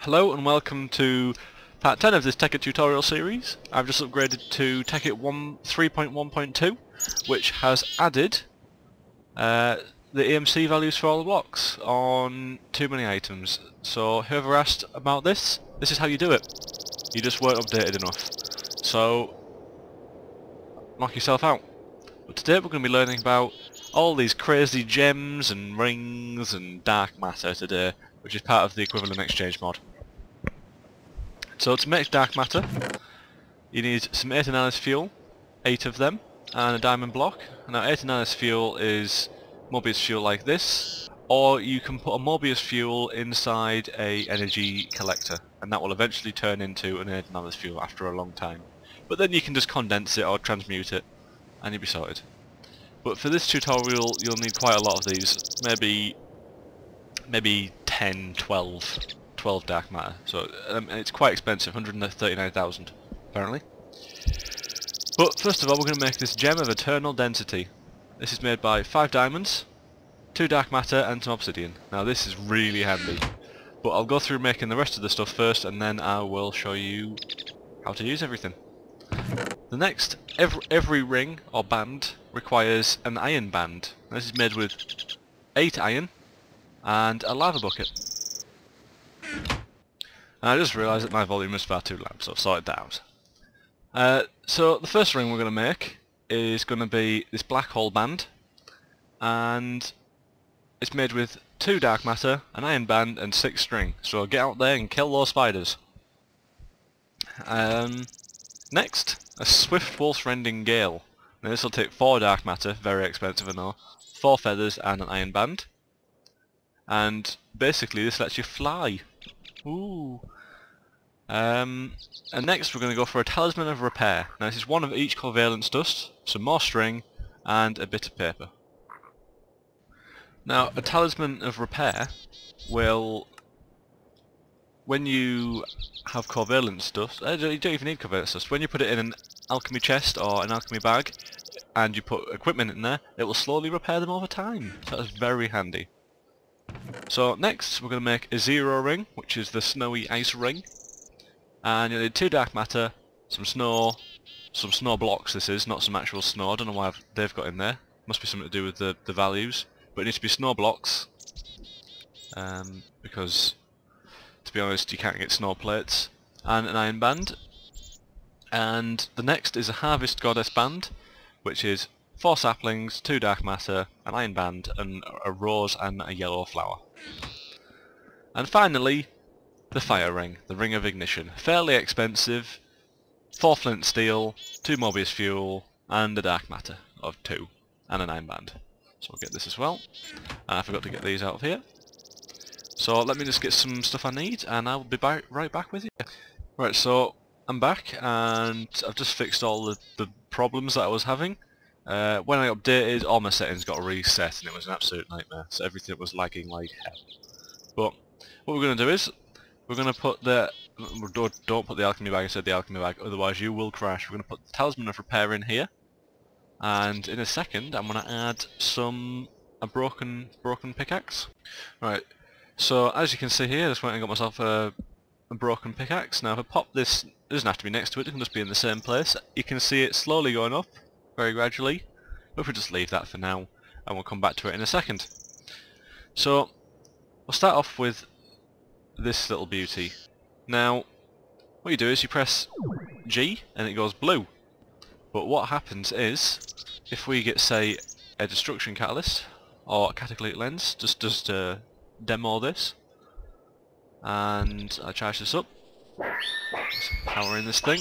Hello and welcome to part 10 of this Tekkit tutorial series. I've just upgraded to Tekkit 3.1.2, which has added the EMC values for all the blocks on too many items. So whoever asked about this is how you do it. You just weren't updated enough. So knock yourself out. But today we're going to be learning about all these crazy gems and rings and dark matter today, which is part of the equivalent exchange mod. So to make dark matter, you need some 8 analysis fuel, 8 of them, and a diamond block. Now 8 analysis fuel is Mobius fuel like this, or you can put a Mobius fuel inside a energy collector, and that will eventually turn into an 8 analysis fuel after a long time. But then you can just condense it or transmute it, and you'll be sorted. But for this tutorial you'll need quite a lot of these, maybe 10, 12 dark matter, so it's quite expensive, 139,000 apparently. But first of all we're going to make this gem of eternal density. This is made by 5 diamonds, 2 dark matter and some obsidian. Now this is really handy, but I'll go through making the rest of the stuff first and then I will show you how to use everything. The next, every ring or band requires an iron band. This is made with 8 iron and a lava bucket. And I just realised that my volume is far too loud, so I've sorted that out. So the first ring we're going to make is going to be this black hole band, and it's made with 2 dark matter, an iron band and 6 string. So get out there and kill those spiders. Next, a swift wolf's rending gale. Now this will take 4 dark matter, very expensive I know, 4 feathers and an iron band. And basically this lets you fly. Ooh. And next we're going to go for a talisman of repair. Now this is 1 of each covalence dust, some more string, and a bit of paper. Now a talisman of repair will, when you have covalence dust, you don't even need covalence dust, when you put it in an alchemy chest or an alchemy bag and you put equipment in there, it will slowly repair them over time. So that's very handy. So next we're going to make a 0 ring, which is the snowy ice ring. And you'll need 2 dark matter, some snow blocks this is, not some actual snow. I don't know why they've got in there. Must be something to do with the values. But it needs to be snow blocks. Because, to be honest, you can't get snow plates. And an iron band. And the next is a harvest goddess band, which is 4 saplings, 2 dark matter, an iron band, and a rose and a yellow flower. And finally, the fire ring, the ring of ignition. Fairly expensive, 4 flint steel, 2 Mobius fuel, and a dark matter of 2, and an iron band. So I'll get this as well. And I forgot to get these out of here. So let me just get some stuff I need, and I'll be right back with you. Right, so I'm back, and I've just fixed all the problems that I was having. When I updated, all my settings got reset and it was an absolute nightmare, so everything was lagging like hell. But what we're going to do is, we're going to put don't put the alchemy bag inside the alchemy bag, otherwise you will crash. We're going to put the talisman of repair in here, and in a second I'm going to add a broken pickaxe. Right, so as you can see here, I just went and got myself a broken pickaxe. Now if I pop this, it doesn't have to be next to it, it can just be in the same place. You can see it slowly going up, very gradually, but if we just leave that for now and we'll come back to it in a second. So we'll start off with this little beauty. Now what you do is you press G and it goes blue, but what happens is if we get, say, a destruction catalyst or a cataclysmic lens, just to demo this, and I charge this up, power in this thing,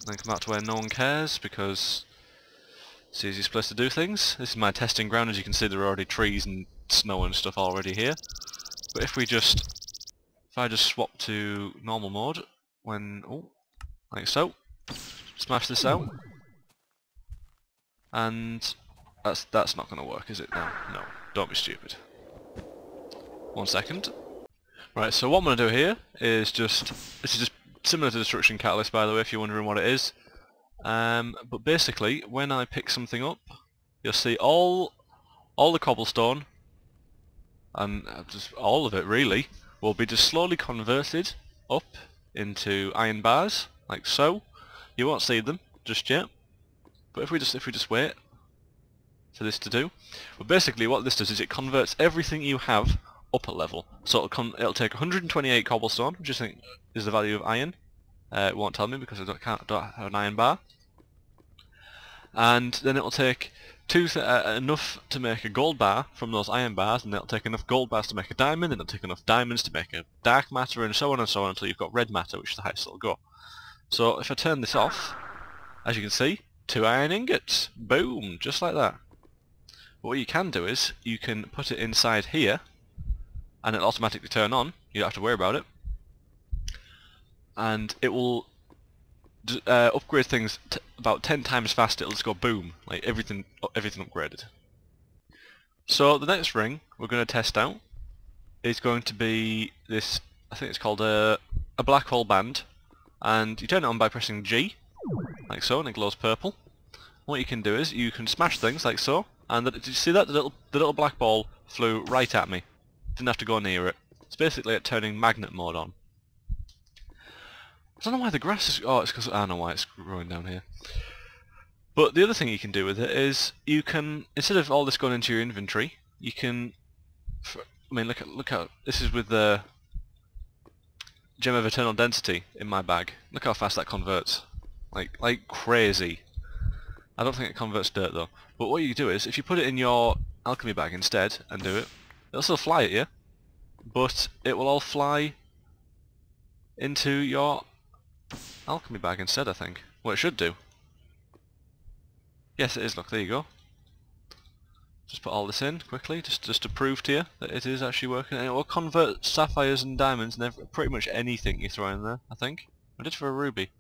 then come out to where no one cares because it's the easiest place to do things. This is my testing ground. As you can see, there are already trees and snow and stuff already here. But if I just swap to normal mode, like so, smash this out, and that's not going to work, is it? No, don't be stupid. 1 second. Right, so what I'm going to do here is this is just similar to Destruction Catalyst, by the way, if you're wondering what it is. But basically, when I pick something up, you'll see all the cobblestone and just all of it really will be just slowly converted up into iron bars, like so. You won't see them just yet, but if we just wait for this to do, well, basically what this does is it converts everything you have up a level. So it'll take 128 cobblestone, which I think is the value of iron. It won't tell me because I don't have an iron bar. And then it'll take enough to make a gold bar from those iron bars, and it'll take enough gold bars to make a diamond, and it'll take enough diamonds to make a dark matter, and so on until you've got red matter, which is the highest it'll go. So if I turn this off, as you can see, 2 iron ingots. Boom! Just like that. But what you can do is, you can put it inside here, and it'll automatically turn on. You don't have to worry about it. And it will upgrade things about 10 times faster. It'll just go boom, like everything upgraded. So the next ring we're going to test out is going to be this, I think it's called a black hole band, and you turn it on by pressing G, like so, and it glows purple. What you can do is you can smash things like so, and did you see that? The little black ball flew right at me. Didn't have to go near it. It's basically like turning magnet mode on. I don't know why the grass is... Oh, it's because... I know why it's growing down here. But the other thing you can do with it is you can, instead of all this going into your inventory, you can... I mean, look how... This is with the Gem of Eternal Density in my bag. Look how fast that converts. Like crazy. I don't think it converts dirt though. But what you do is, if you put it in your alchemy bag instead and do it, it'll still fly at you, but it will all fly into your alchemy bag instead, I think. Well, it should do. Yes, it is. Look, there you go. Just put all this in quickly, just to prove to you that it is actually working. And it will convert sapphires and diamonds and pretty much anything you throw in there, I think. I did for a ruby.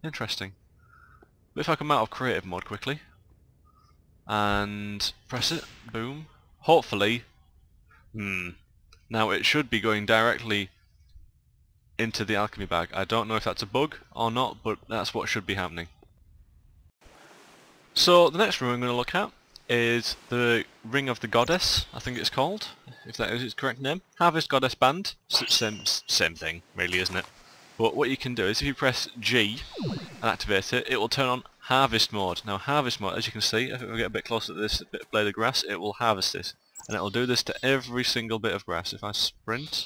Interesting. But if I come out of creative mode quickly and press it, boom. Hopefully, now it should be going directly into the alchemy bag. I don't know if that's a bug or not, but that's what should be happening. So the next room I'm going to look at is the Ring of the Goddess, I think it's called, if that is its correct name. Harvest Goddess Band, same thing really, isn't it? But what you can do is if you press G and activate it, it will turn on Harvest Mode. Now Harvest Mode, as you can see, if we get a bit closer to this bit of blade of grass, it will harvest this. And it will do this to every single bit of grass. If I sprint,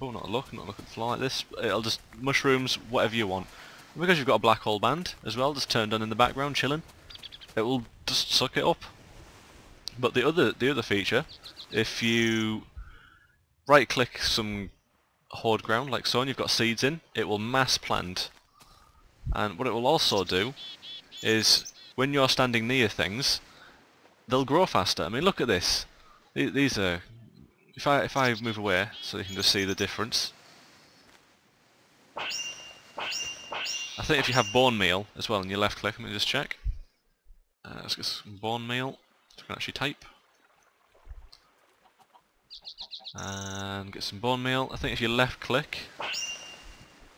oh, not look at the floor like this, it'll just mushrooms, whatever you want. And because you've got a black hole band as well, just turned on in the background, chilling, it will just suck it up. But the other feature, if you right click some horde ground like so and you've got seeds in, it will mass plant. And what it will also do is when you're standing near things, they'll grow faster. I mean, look at this. These are... If I move away so you can just see the difference. I think if you have bone meal as well and you left click, let me just check. Let's get some bone meal so we can actually type. And get some bone meal. I think if you left click...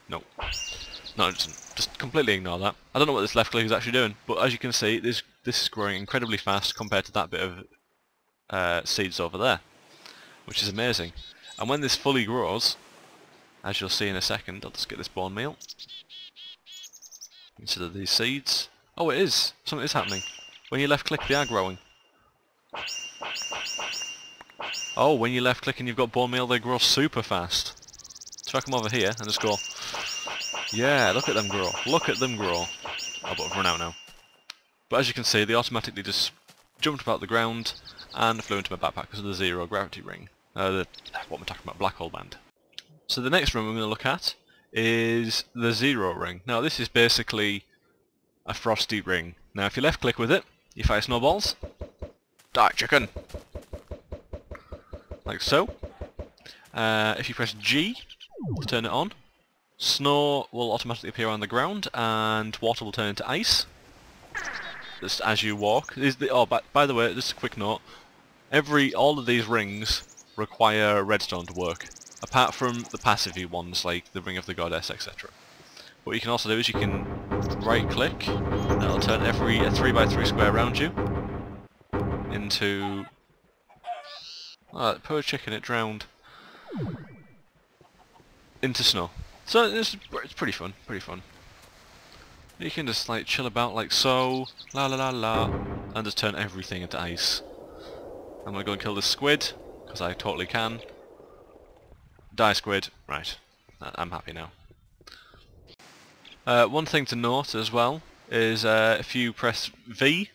No, it doesn't. Just completely ignore that. I don't know what this left click is actually doing, but as you can see, this is growing incredibly fast compared to that bit of seeds over there, which is amazing. And when this fully grows, as you'll see in a second, I'll just get this bone meal instead of these seeds. Oh, it is! Something is happening. When you left click, they are growing. Oh, when you left click and you've got bone meal, they grow super fast. So I come over here and just go, yeah, look at them grow. Look at them grow. Oh, but I've run out now. But as you can see, they automatically just jumped about the ground and flew into my backpack because of the zero gravity ring. What am I talking about? Black hole band. So the next ring we're going to look at is the zero ring. Now this is basically a frosty ring. Now if you left click with it, you fire snowballs. Die chicken! Like so. If you press G to turn it on, snow will automatically appear on the ground and water will turn into ice just as you walk. By the way, just a quick note, all of these rings require redstone to work, apart from the passive ones like the Ring of the Goddess, etc. What you can also do is you can right click and it'll turn a 3x3 square around you into... Oh, that poor chicken, it drowned. into snow. So it's pretty fun, pretty fun. You can just like chill about like so, la la la la, and just turn everything into ice. I'm gonna go and kill this squid, because I totally can. Die squid, right, I'm happy now. One thing to note as well is if you press V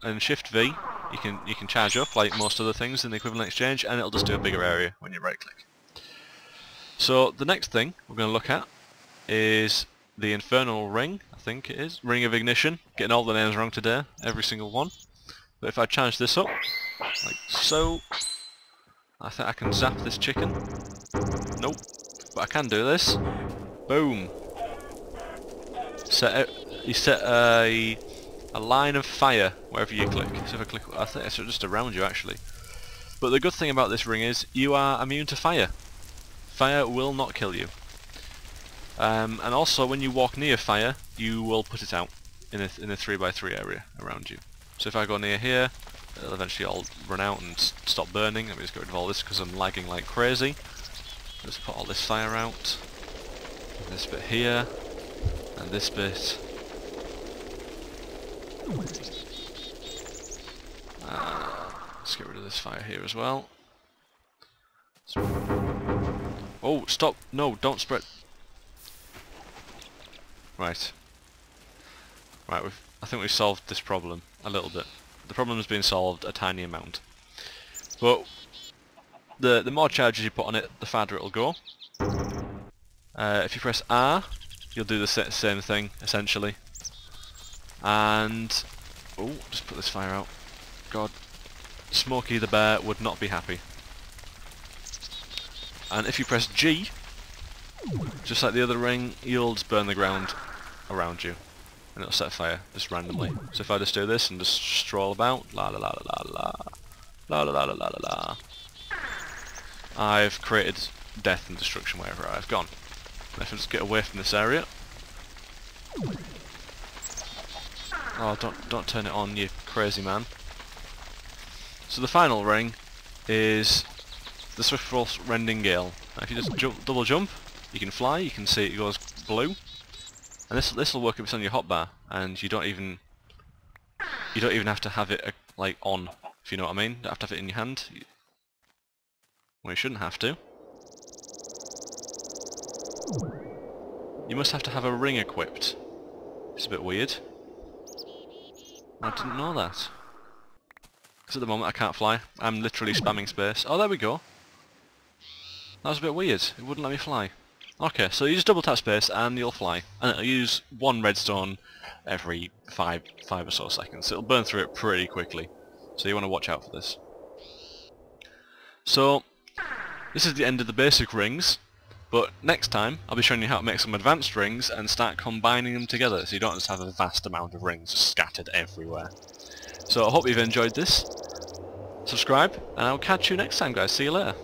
and Shift V, you can charge up like most other things in the equivalent exchange, and it'll just do a bigger area when you right click. So the next thing we're going to look at is the Infernal Ring, I think it is, Ring of Ignition. Getting all the names wrong today, every single one. But if I charge this up, like so, I think I can zap this chicken. Nope, but I can do this. Boom. You set a line of fire wherever you click. So if I click, I think it's just around you actually. But the good thing about this ring is you are immune to fire. Fire will not kill you. And also when you walk near fire, you will put it out in a 3x3 area around you. So if I go near here, it'll eventually all run out and stop burning. Let me just get rid of all this because I'm lagging like crazy. Just put all this fire out. And this bit here. And this bit. Let's get rid of this fire here as well. Oh, stop! No, don't spread. Right. Right, I think we've solved this problem a little bit. The problem has been solved a tiny amount. But the more charges you put on it, the farther it'll go. If you press R, you'll do the same thing, essentially. And... oh, just put this fire out. God. Smokey the Bear would not be happy. And if you press G, just like the other ring, you'll just burn the ground around you. And it'll set fire, just randomly. So if I just do this and just stroll about, la la la la la la, la la la la la la, I've created death and destruction wherever I've gone. And if I just get away from this area... oh, don't turn it on, you crazy man. So the final ring is the Swiftfrost Rending Gale. Now if you just double jump, you can fly, you can see it goes blue. And this will work if it's on your hotbar, and you don't even have to have it like on, if you know what I mean. You don't have to have it in your hand. Well, you shouldn't have to. You must have to have a ring equipped. It's a bit weird. I didn't know that. Because at the moment I can't fly. I'm literally spamming space. Oh, there we go. That was a bit weird. It wouldn't let me fly. Okay, so you just double tap space and you'll fly. And it'll use one redstone every five or so seconds. It'll burn through it pretty quickly. So you want to watch out for this. So, this is the end of the basic rings. But next time, I'll be showing you how to make some advanced rings and start combining them together, so you don't just have a vast amount of rings scattered everywhere. So I hope you've enjoyed this. Subscribe, and I'll catch you next time, guys. See you later.